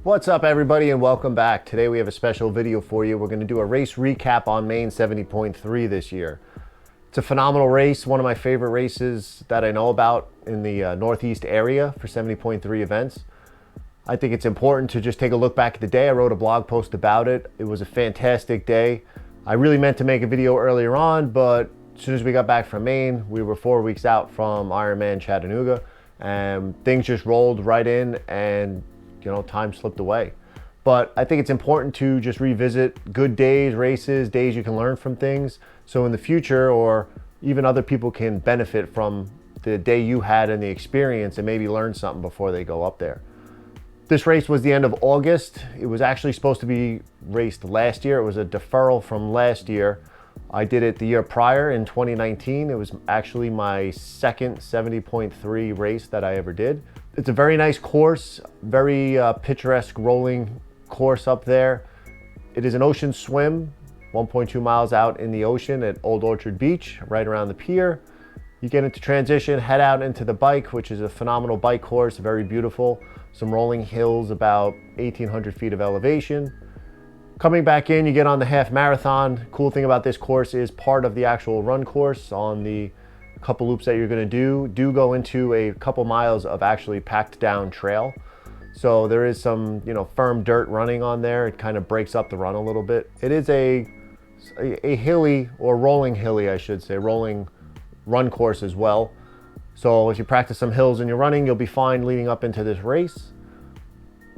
What's up everybody and welcome back. Today we have a special video for you. We're going to do a race recap on Maine 70.3 this year. It's a phenomenal race, one of my favorite races that I know about in the Northeast area for 70.3 events. I think it's important to just take a look back at the day. I wrote a blog post about it. It was a fantastic day. I really meant to make a video earlier on, but as soon as we got back from Maine, we were 4 weeks out from Ironman Chattanooga and things just rolled right in and time slipped away. But I think it's important to just revisit good days, races, days you can learn from things. So in the future, or even other people can benefit from the day you had and the experience and maybe learn something before they go up there. This race was the end of August. It was actually supposed to be raced last year. It was a deferral from last year. I did it the year prior in 2019. It was actually my second 70.3 race that I ever did. It's a very nice course, very picturesque rolling course up there. It is an ocean swim, 1.2 miles out in the ocean at Old Orchard Beach, right around the pier. You get into transition, head out into the bike, which is a phenomenal bike course, very beautiful. Some rolling hills, about 1,800 feet of elevation. Coming back in, you get on the half marathon. Cool thing about this course is part of the actual run course on the couple loops that you're going to do go into a couple miles of actually packed down trail. So there is some, firm dirt running on there. It kind of breaks up the run a little bit. It is a hilly, or rolling hilly, I should say, rolling run course as well. So if you practice some hills in your running, you'll be fine leading up into this race.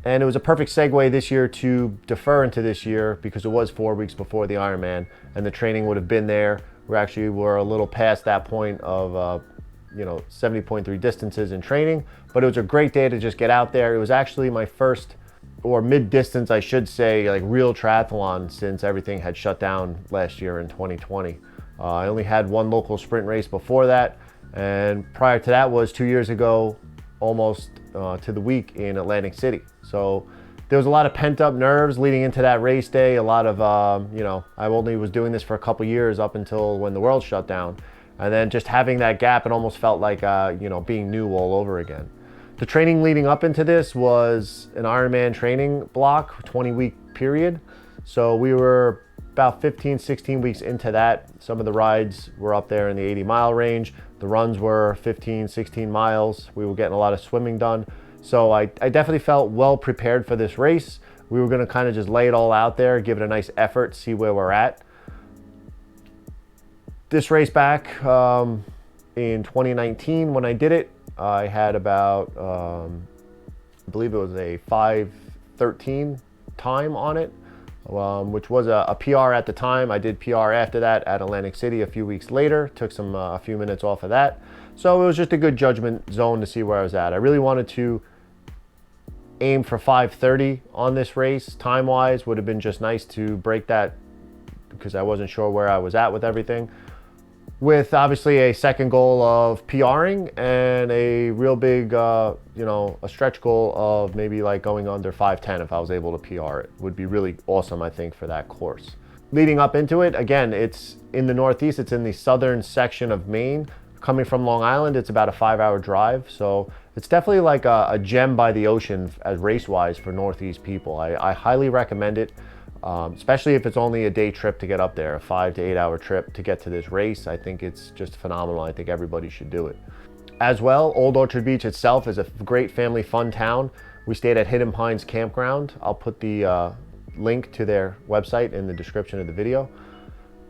And it was a perfect segue this year to defer into this year because it was 4 weeks before the Ironman and the training would have been there. We're a little past that point of 70.3 distances in training, but it was a great day to just get out there. It was actually my first, or mid-distance I should say, like real triathlon since everything had shut down last year in 2020. I only had one local sprint race before that, and prior to that was 2 years ago, almost to the week in Atlantic City. So there was a lot of pent-up nerves leading into that race day. A lot of, I only was doing this for a couple years up until when the world shut down. And then just having that gap, it almost felt like, being new all over again. The training leading up into this was an Ironman training block, 20-week period. So we were about 15, 16 weeks into that. Some of the rides were up there in the 80-mile range. The runs were 15, 16 miles. We were getting a lot of swimming done. So I definitely felt well prepared for this race. We were gonna kind of just lay it all out there, give it a nice effort, see where we're at. This race back in 2019, when I did it, I had about, I believe it was a 5:13 time on it, which was a PR at the time. I did PR after that at Atlantic City a few weeks later, took a few minutes off of that. So it was just a good judgment zone to see where I was at. I really wanted to aim for 5:30 on this race. Time-wise, would have been just nice to break that because I wasn't sure where I was at with everything. With obviously a second goal of PRing and a real big, a stretch goal of maybe like going under 5:10 if I was able to PR it. Would be really awesome, I think, for that course. Leading up into it, again, it's in the Northeast, it's in the southern section of Maine. Coming from Long Island, it's about a 5-hour drive. So it's definitely like a gem by the ocean as race-wise for Northeast people. I highly recommend it, especially if it's only a day trip to get up there, a 5 to 8 hour trip to get to this race. I think it's just phenomenal. I think everybody should do it. As well, Old Orchard Beach itself is a great family fun town. We stayed at Hidden Pines Campground. I'll put the link to their website in the description of the video.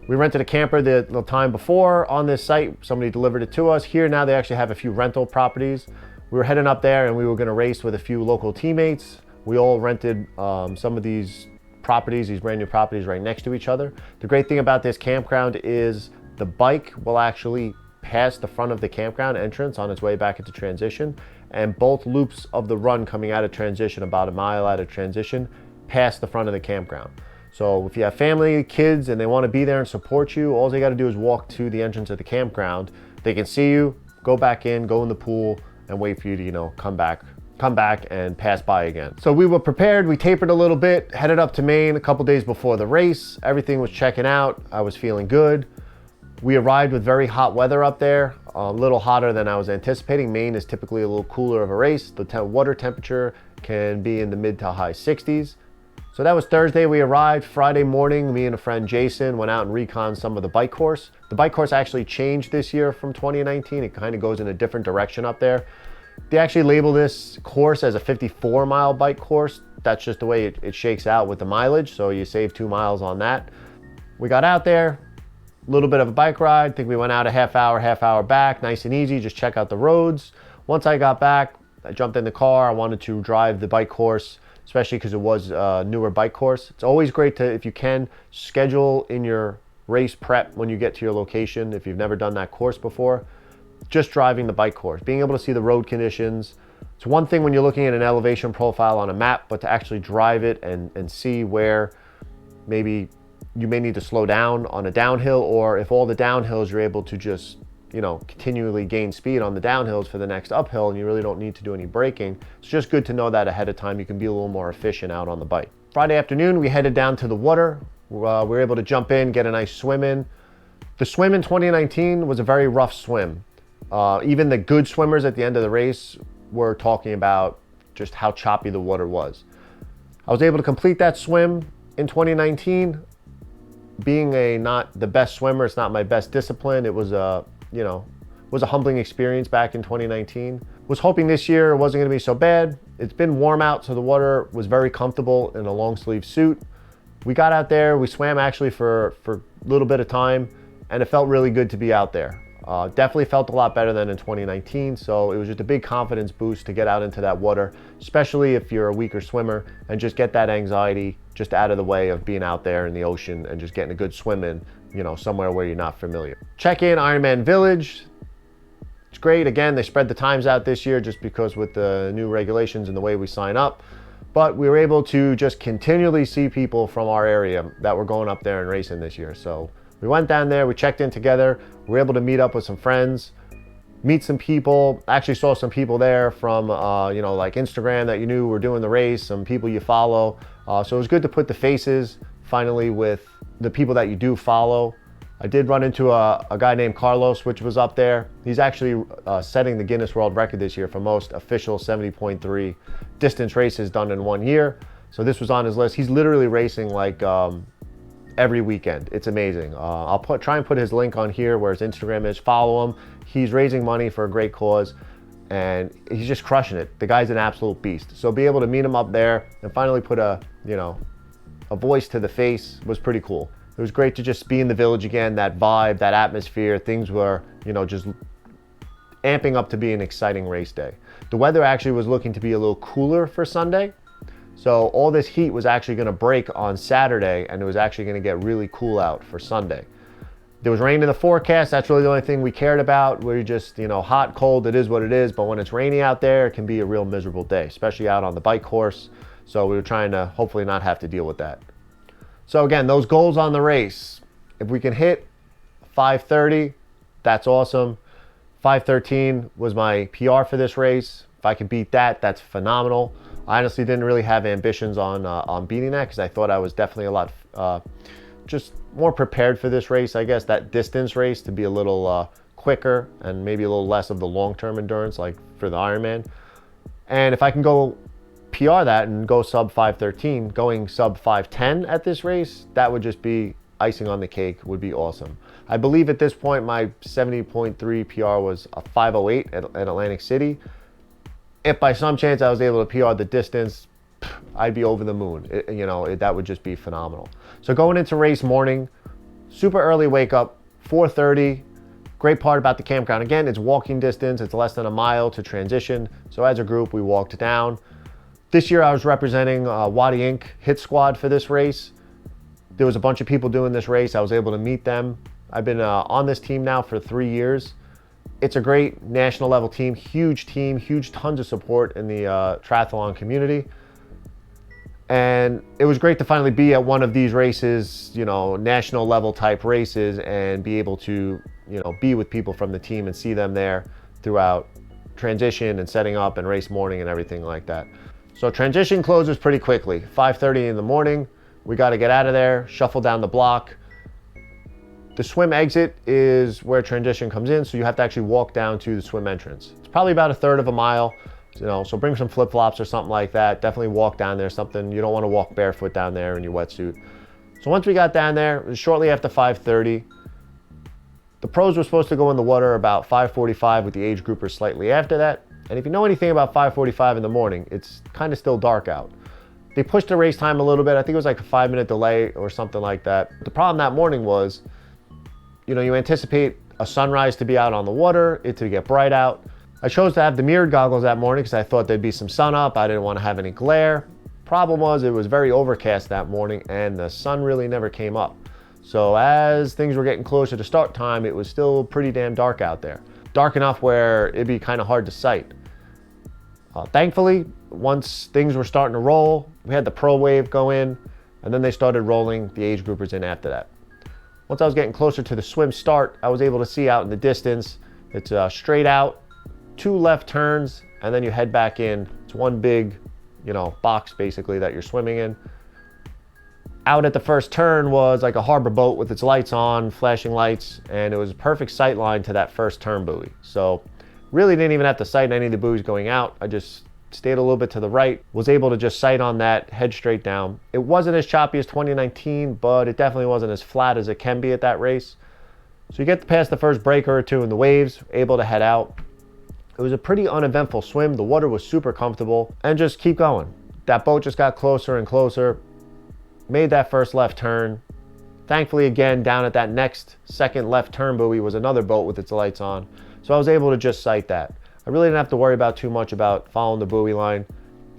We rented a camper the time before on this site. Somebody delivered it to us. Here now they actually have a few rental properties. We were heading up there and we were gonna race with a few local teammates. We all rented some of these properties, these brand new properties right next to each other. The great thing about this campground is the bike will actually pass the front of the campground entrance on its way back into transition, and both loops of the run coming out of transition, about a mile out of transition, pass the front of the campground. So if you have family, kids, and they want to be there and support you, all they got to do is walk to the entrance of the campground. They can see you, go back in, go in the pool, and wait for you to, come back and pass by again. So we were prepared. We tapered a little bit, headed up to Maine a couple days before the race. Everything was checking out. I was feeling good. We arrived with very hot weather up there, a little hotter than I was anticipating. Maine is typically a little cooler of a race. The water temperature can be in the mid to high 60s. So that was Thursday. We arrived. Friday morning, me and a friend Jason went out and reconned some of the bike course. The bike course actually changed this year from 2019. It kind of goes in a different direction up there. They actually label this course as a 54-mile bike course. That's just the way it shakes out with the mileage, so you save 2 miles on that. We got out there, a little bit of a bike ride. I think we went out a half hour back, nice and easy, just check out the roads. Once I got back, I jumped in the car. I wanted to drive the bike course, especially because it was a newer bike course. It's always great to, if you can, schedule in your race prep when you get to your location. If you've never done that course before, just driving the bike course, being able to see the road conditions. It's one thing when you're looking at an elevation profile on a map, but to actually drive it and see where maybe you may need to slow down on a downhill, or if all the downhills you're able to just, you know, continually gain speed on the downhills for the next uphill and you really don't need to do any braking. It's just good to know that ahead of time. You can be a little more efficient out on the bike. Friday afternoon, we headed down to the water. We were able to jump in, get a nice swim in. The swim in 2019 was a very rough swim. Even the good swimmers at the end of the race were talking about just how choppy the water was. I was able to complete that swim in 2019. Being not the best swimmer, it's not my best discipline. It was a humbling experience back in 2019. Was hoping this year it wasn't going to be so bad. It's been warm out, so the water was very comfortable in a long sleeve suit. We got out there, we swam actually for a little bit of time, and it felt really good to be out there. Definitely felt a lot better than in 2019, so it was just a big confidence boost to get out into that water, especially if you're a weaker swimmer, and just get that anxiety just out of the way of being out there in the ocean and just getting a good swim in, you know, somewhere where you're not familiar. Check in Ironman Village. It's great. Again, they spread the times out this year just because with the new regulations and the way we sign up, but we were able to just continually see people from our area that were going up there and racing this year. So we went down there, we checked in together, we were able to meet up with some friends, meet some people. Actually saw some people there from, like Instagram that you knew were doing the race, some people you follow. So it was good to put the faces finally with the people that you do follow. I did run into a guy named Carlos, which was up there. He's actually setting the Guinness World Record this year for most official 70.3 distance races done in 1 year. So this was on his list. He's literally racing like every weekend. It's amazing. I'll try and put his link on here where his Instagram is. Follow him. He's raising money for a great cause and he's just crushing it. The guy's an absolute beast. So be able to meet him up there and finally put a voice to the face was pretty cool. It was great to just be in the village again, that vibe, that atmosphere. Things were, just amping up to be an exciting race day. The weather actually was looking to be a little cooler for Sunday. So all this heat was actually going to break on Saturday and it was actually going to get really cool out for Sunday. There was rain in the forecast. That's really the only thing we cared about. We're just, hot, cold, it is what it is. But when it's rainy out there, it can be a real miserable day, especially out on the bike course. So we were trying to hopefully not have to deal with that. So again, those goals on the race, if we can hit 5:30, that's awesome. 5:13 was my PR for this race. If I can beat that, that's phenomenal. I honestly didn't really have ambitions on beating that because I thought I was definitely a lot just more prepared for this race. I guess that distance race to be a little quicker and maybe a little less of the long-term endurance like for the Ironman. And if I can go PR that and go sub 5:13, going sub 5:10 at this race, that would just be icing on the cake, would be awesome. I believe at this point my 70.3 PR was a 5:08 at Atlantic City. If by some chance I was able to PR the distance, I'd be over the moon. That would just be phenomenal. So going into race morning, super early wake up, 4:30. Great part about the campground, again, it's walking distance. It's less than a mile to transition. So as a group, we walked down. This year I was representing Wattie Inc. hit squad for this race. There was a bunch of people doing this race. I was able to meet them. I've been on this team now for 3 years. It's a great national level team, huge tons of support in the triathlon community. And it was great to finally be at one of these races, national level type races and be able to, be with people from the team and see them there throughout transition and setting up and race morning and everything like that. So transition closes pretty quickly, 5:30 in the morning. We got to get out of there, shuffle down the block. The swim exit is where transition comes in, so you have to actually walk down to the swim entrance. It's probably about a third of a mile. You know, so bring some flip-flops or something like that. Definitely walk down there, something. You don't want to walk barefoot down there in your wetsuit. So once we got down there, it was shortly after 5:30. The pros were supposed to go in the water about 5:45 with the age groupers slightly after that. And if you know anything about 5:45 in the morning, it's kind of still dark out. They pushed the race time a little bit. I think it was like a 5-minute delay or something like that. The problem that morning was, you know, you anticipate a sunrise to be out on the water, it to get bright out. I chose to have the mirrored goggles that morning because I thought there'd be some sun up. I didn't want to have any glare. Problem was, it was very overcast that morning and the sun really never came up. So as things were getting closer to start time, it was still pretty damn dark out there. Dark enough where it'd be kind of hard to sight. Thankfully, once things were starting to roll, we had the pro wave go in, and then they started rolling the age groupers in after that. Once I was getting closer to the swim start, I was able to see out in the distance. It's straight out, 2 left turns, and then you head back in. It's one big, you know, box basically that you're swimming in. Out at the first turn was like a harbor boat with its lights on, flashing lights, and it was a perfect sight line to that first turn buoy. So really didn't even have to sight any of the buoys going out. I just stayed a little bit to the right, was able to just sight on that, head straight down. It wasn't as choppy as 2019, but it definitely wasn't as flat as it can be at that race. So you get past the first breaker or two in the waves, able to head out. It was a pretty uneventful swim. The water was super comfortable, and just keep going. That boat just got closer and closer. Made that first left turn. Thankfully, again, down at that next second left turn buoy was another boat with its lights on. So I was able to just sight that. I really didn't have to worry about too much about following the buoy line.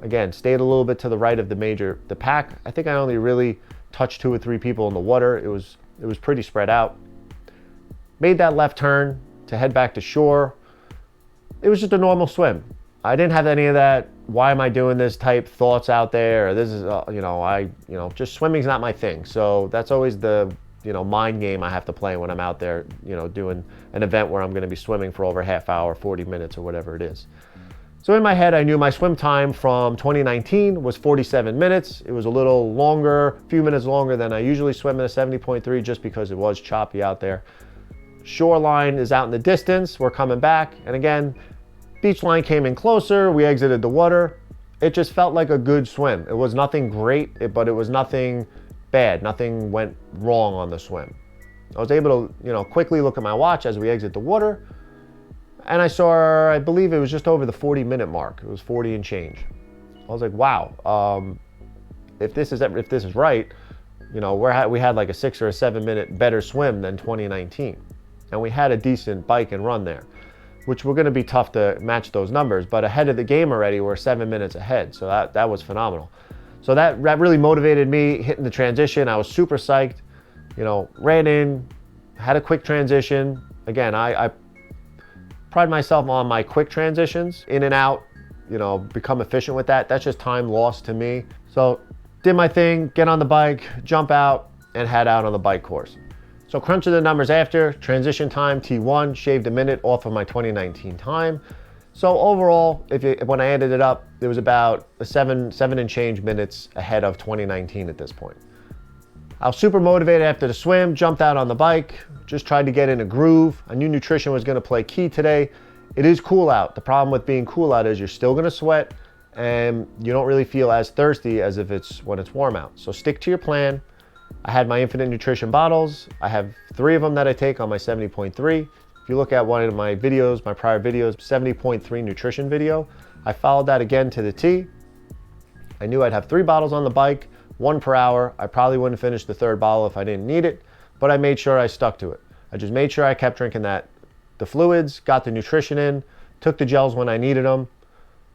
Again, stayed a little bit to the right of the pack. I think I only really touched 2 or 3 people in the water. It was pretty spread out. Made that left turn to head back to shore. It was just a normal swim. I didn't have any of that, why am I doing this type thoughts out there, or this is, just swimming's not my thing. So that's always the, mind game I have to play when I'm out there, doing an event where I'm going to be swimming for over a half hour, 40 minutes or whatever it is. So in my head, I knew my swim time from 2019 was 47 minutes. It was a little longer, a few minutes longer than I usually swim in a 70.3 just because it was choppy out there. Shoreline is out in the distance. We're coming back. And again, beach line came in closer. We exited the water. It just felt like a good swim. It was nothing great, but it was nothing bad. Nothing went wrong on the swim. I was able to, quickly look at my watch as we exit the water. And I saw, I believe it was just over the 40-minute mark. It was 40 and change. I was like, wow, if this is right, we had like a 6 or a 7 minute better swim than 2019. And we had a decent bike and run there, which were going to be tough to match those numbers. But ahead of the game already, we're 7 minutes ahead. So that was phenomenal. So that really motivated me hitting the transition. I was super psyched, ran in, had a quick transition. Again, I pride myself on my quick transitions, in and out, become efficient with that. That's just time lost to me. So did my thing, get on the bike, jump out, and head out on the bike course. So crunching the numbers after, transition time, T1, shaved a minute off of my 2019 time. So overall, when I added it up, it was about a seven and change minutes ahead of 2019 at this point. I was super motivated after the swim, jumped out on the bike, just tried to get in a groove. I knew nutrition was gonna play key today. It is cool out. The problem with being cool out is you're still gonna sweat and you don't really feel as thirsty as if when it's warm out. So stick to your plan. I had my Infinite Nutrition bottles. I have 3 of them that I take on my 70.3. If you look at one of my videos, my prior videos, 70.3 nutrition video, I followed that again to the T. I knew I'd have 3 bottles on the bike, 1 per hour. I probably wouldn't finish the 3rd bottle if I didn't need it, but I made sure I stuck to it. I just made sure I kept drinking the fluids, got the nutrition in, took the gels when I needed them.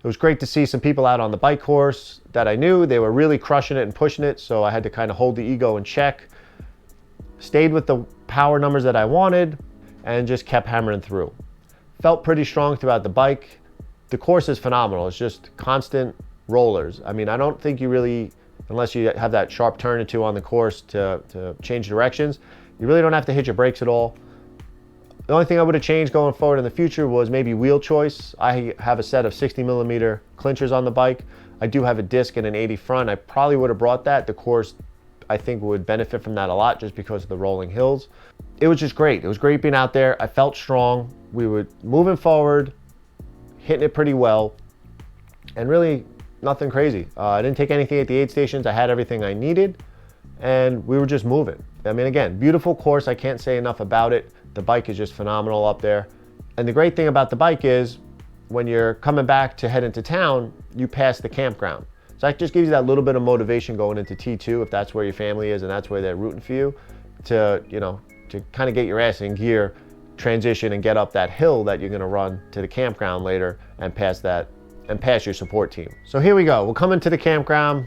It was great to see some people out on the bike course that I knew. They were really crushing it and pushing it, so I had to kind of hold the ego in check. Stayed with the power numbers that I wanted and just kept hammering through. Felt pretty strong throughout the bike. The course is phenomenal. It's just constant rollers. I mean, I don't think you really, unless you have that sharp turn or two on the course to change directions, you really don't have to hit your brakes at all. The only thing I would have changed going forward in the future was maybe wheel choice. I have a set of 60mm clinchers on the bike. I do have a disc and an 80 front. I probably would have brought that. The course, I think, would benefit from that a lot just because of the rolling hills. It was just great. It was great being out there. I felt strong. We were moving forward, hitting it pretty well. and really nothing crazy. I didn't take anything at the aid stations. I had everything I needed, and we were just moving. I mean, again, beautiful course. I can't say enough about it. The bike is just phenomenal up there. And the great thing about the bike is when you're coming back to head into town, you pass the campground. So that just gives you that little bit of motivation going into T2 if that's where your family is and that's where they're rooting for you to, to kind of get your ass in gear, transition and get up that hill that you're going to run to the campground later and pass your support team. So here we go. We'll come into the campground.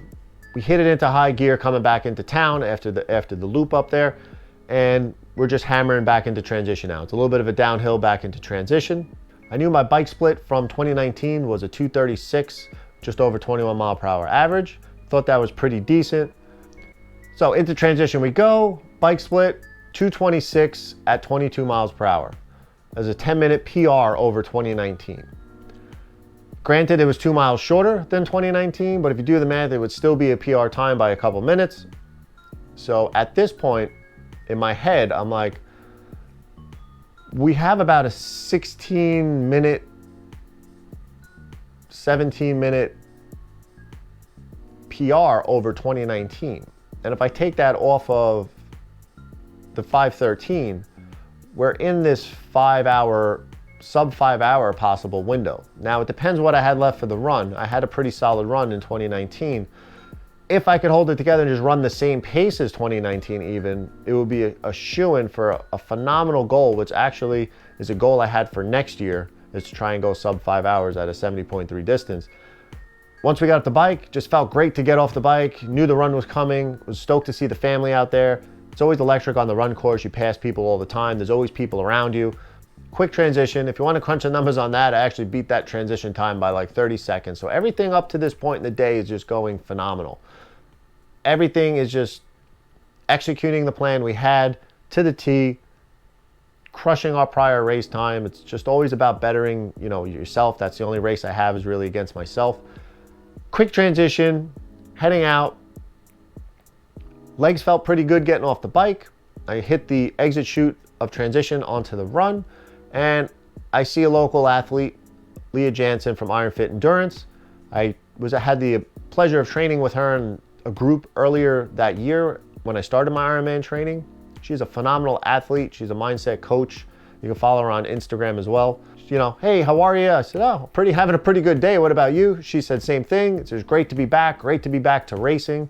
We hit it into high gear coming back into town after the loop up there, and we're just hammering back into transition now. It's a little bit of a downhill back into transition. I knew my bike split from 2019 was a 236, just over 21 mile per hour average. Thought that was pretty decent. So into transition we go. Bike split 226 at 22 miles per hour. There's a 10-minute PR over 2019. Granted, it was 2 miles shorter than 2019, but if you do the math, it would still be a PR time by a couple minutes. So at this point, in my head, I'm like, we have about a 16-minute, 17-minute PR over 2019. And if I take that off of the 5:13, we're in this sub 5 hour possible window. Now it depends what I had left for the run. I had a pretty solid run in 2019. If I could hold it together and just run the same pace as 2019 even, it would be a shoo-in for a phenomenal goal, which actually is a goal I had for next year, is to try and go sub 5 hours at a 70.3 distance. Once we got off the bike, just felt great to get off the bike, knew the run was coming, was stoked to see the family out there. It's always electric on the run course. You pass people all the time. There's always people around you. Quick transition. If you want to crunch the numbers on that, I actually beat that transition time by like 30 seconds. So everything up to this point in the day is just going phenomenal. Everything is just executing the plan we had to the T, crushing our prior race time. It's just always about bettering, yourself. That's the only race I have is really against myself. Quick transition, heading out. Legs felt pretty good getting off the bike. I hit the exit chute of transition onto the run, and I see a local athlete, Leah Jansen from Iron Fit Endurance. I had the pleasure of training with her in a group earlier that year when I started my Ironman training. She's a phenomenal athlete. She's a mindset coach. You can follow her on Instagram as well. Hey, how are you? I said, having a pretty good day. What about you? She said, same thing. It's just great to be back to racing.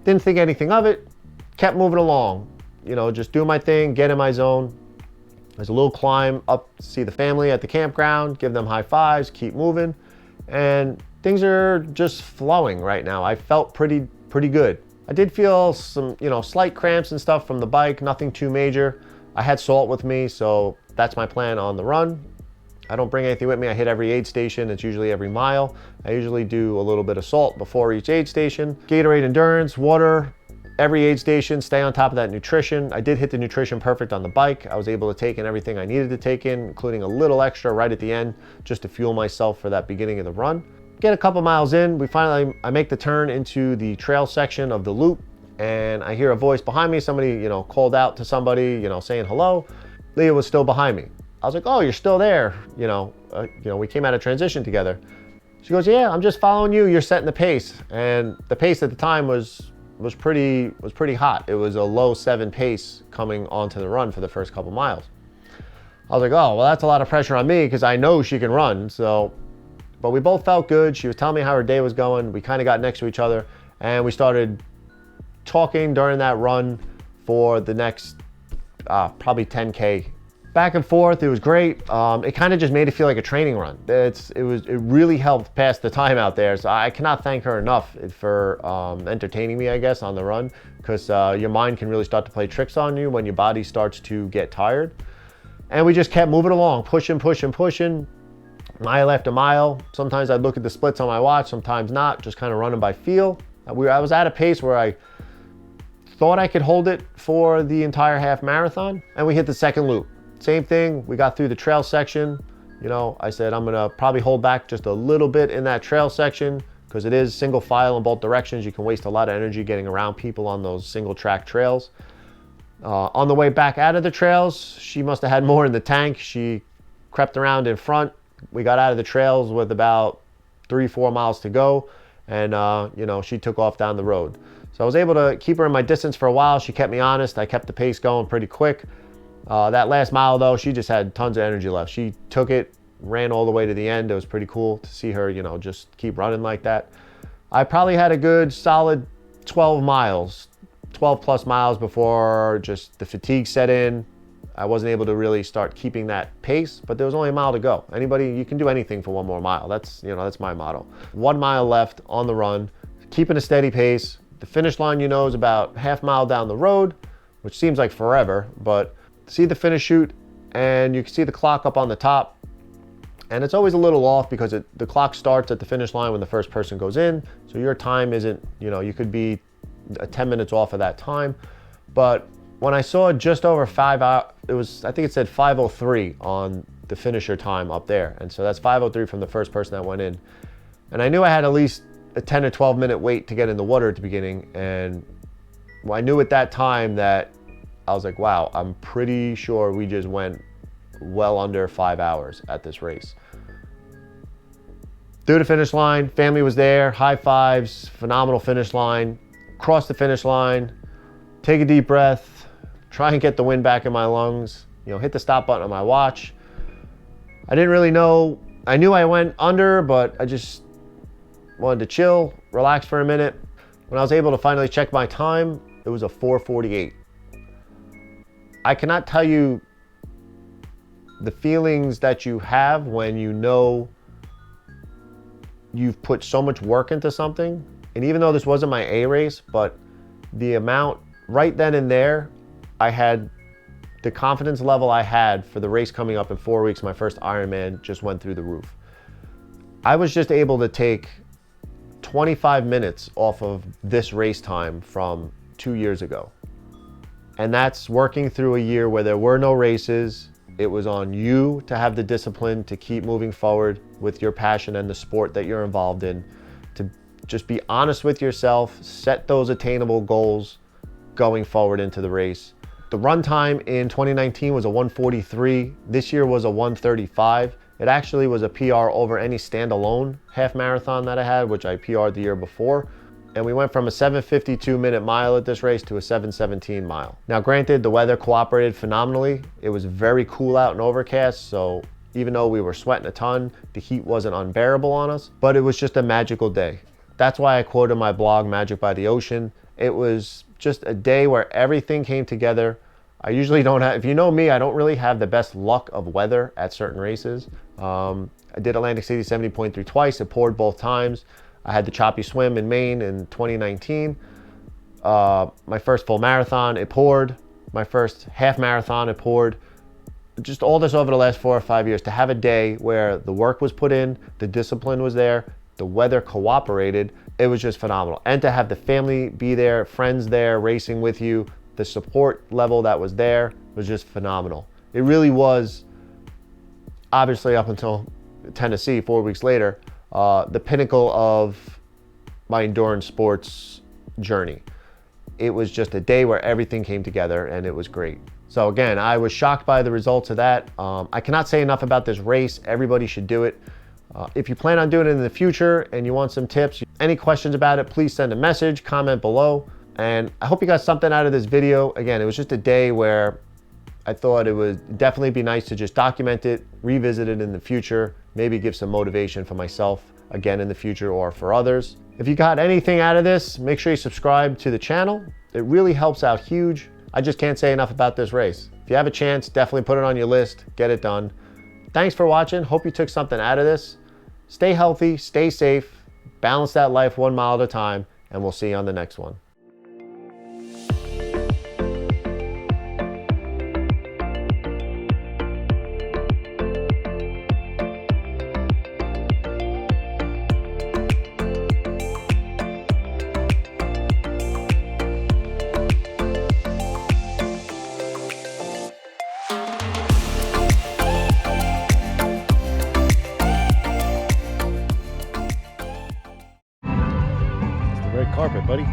Didn't think anything of it. Kept moving along. Just doing my thing, get in my zone. There's a little climb up to see the family at the campground, give them high fives, keep moving. And things are just flowing right now. I felt pretty good. I did feel some, slight cramps and stuff from the bike, nothing too major. I had salt with me, so that's my plan on the run. I don't bring anything with me. I hit every aid station. It's usually every mile. I usually do a little bit of salt before each aid station. Gatorade Endurance, water, every aid station, stay on top of that nutrition. I did hit the nutrition perfect on the bike. I was able to take in everything I needed to take in, including a little extra right at the end, just to fuel myself for that beginning of the run. Get a couple miles in, I make the turn into the trail section of the loop, and I hear a voice behind me. Somebody, called out to somebody, saying hello. Leah was still behind me. I was like, oh, you're still there. We came out of transition together. She goes, yeah, I'm just following you. You're setting the pace. And the pace at the time was pretty hot. It was a low 7 pace coming onto the run for the first couple miles. I was like, oh, well, that's a lot of pressure on me because I know she can run. But we both felt good. She was telling me how her day was going. We kind of got next to each other and we started talking during that run for the next probably 10K. Back and forth, it was great. It kind of just made it feel like a training run. It really helped pass the time out there. So I cannot thank her enough for entertaining me, I guess, on the run, because your mind can really start to play tricks on you when your body starts to get tired. And we just kept moving along, pushing, mile after mile. Sometimes I'd look at the splits on my watch, sometimes not, just kind of running by feel. I was at a pace where I thought I could hold it for the entire half marathon, and we hit the second loop. Same thing, we got through the trail section. I said I'm gonna probably hold back just a little bit in that trail section because it is single file in both directions. You can waste a lot of energy getting around people on those single track trails. On the way back out of the trails, she must have had more in the tank. She crept around in front. We got out of the trails with about 3-4 miles to go, and you know, she took off down the road. So I was able to keep her in my distance for a while. She kept me honest. I kept the pace going pretty quick. That last mile though, she just had tons of energy left. She took it, ran all the way to the end. It was pretty cool to see her, you know, just keep running like that. I probably had a good solid 12 plus miles before just the fatigue set in. I wasn't able to really start keeping that pace, but there was only a mile to go. Anybody, you can do anything for 1 more mile. That's, you know, that's my motto. 1 mile left on the run, keeping a steady pace. The finish line, you know, is about half mile down the road, which seems like forever, but see the finish chute, and you can see the clock up on the top. And it's always a little off because the clock starts at the finish line when the first person goes in. So your time isn't, you know, you could be 10 minutes off of that time. But when I saw just over 5 hours, it was, I think it said 5:03 on the finisher time up there. And so that's 5:03 from the first person that went in. And I knew I had at least a 10 or 12 minute wait to get in the water at the beginning. And I knew at that time that I was like, wow, I'm pretty sure we just went well under 5 hours at this race. Through the finish line, family was there, high fives, phenomenal finish line. Cross the finish line, take a deep breath, try and get the wind back in my lungs, you know, hit the stop button on my watch. I didn't really know, I knew I went under, but I just wanted to chill, relax for a minute. When I was able to finally check my time, it was a 4:48. I cannot tell you the feelings that you have when you know you've put so much work into something. And even though this wasn't my A race, but the amount right then and there, I had the confidence level I had for the race coming up in 4 weeks. My first Ironman just went through the roof. I was just able to take 25 minutes off of this race time from 2 years ago. And that's working through a year where there were no races. It was on you to have the discipline to keep moving forward with your passion and the sport that you're involved in, to just be honest with yourself, set those attainable goals going forward into the race. The run time in 2019 was a 1:43. This year was a 1:35. It actually was a PR over any standalone half marathon that I had, which I PR'd the year before. And we went from a 7:52 minute mile at this race to a 7:17 mile. Now granted, the weather cooperated phenomenally. It was very cool out and overcast, so even though we were sweating a ton, the heat wasn't unbearable on us, but it was just a magical day. That's why I quoted my blog, Magic by the Ocean. It was just a day where everything came together. I usually don't have, if you know me, I don't really have the best luck of weather at certain races. I did Atlantic City 70.3 twice. It poured both times. I had the choppy swim in Maine in 2019. My first full marathon, it poured. My first half marathon, it poured. Just all this over the last 4 or 5 years, to have a day where the work was put in, the discipline was there, the weather cooperated, it was just phenomenal. And to have the family be there, friends there, racing with you, the support level that was there was just phenomenal. It really was, obviously up until Tennessee 4 weeks later, the pinnacle of my endurance sports journey. It was just a day where everything came together and it was great. So again, I was shocked by the results of that. I cannot say enough about this race. Everybody should do it. If you plan on doing it in the future and you want some tips, any questions about it, please send a message, comment below. And I hope you got something out of this video. Again, it was just a day where I thought it would definitely be nice to just document it, revisit it in the future, maybe give some motivation for myself again in the future or for others. If you got anything out of this, make sure you subscribe to the channel. It really helps out huge. I just can't say enough about this race. If you have a chance, definitely put it on your list, get it done. Thanks for watching. Hope you took something out of this. Stay healthy, stay safe, balance that life 1 mile at a time, and we'll see you on the next one. Red carpet, buddy.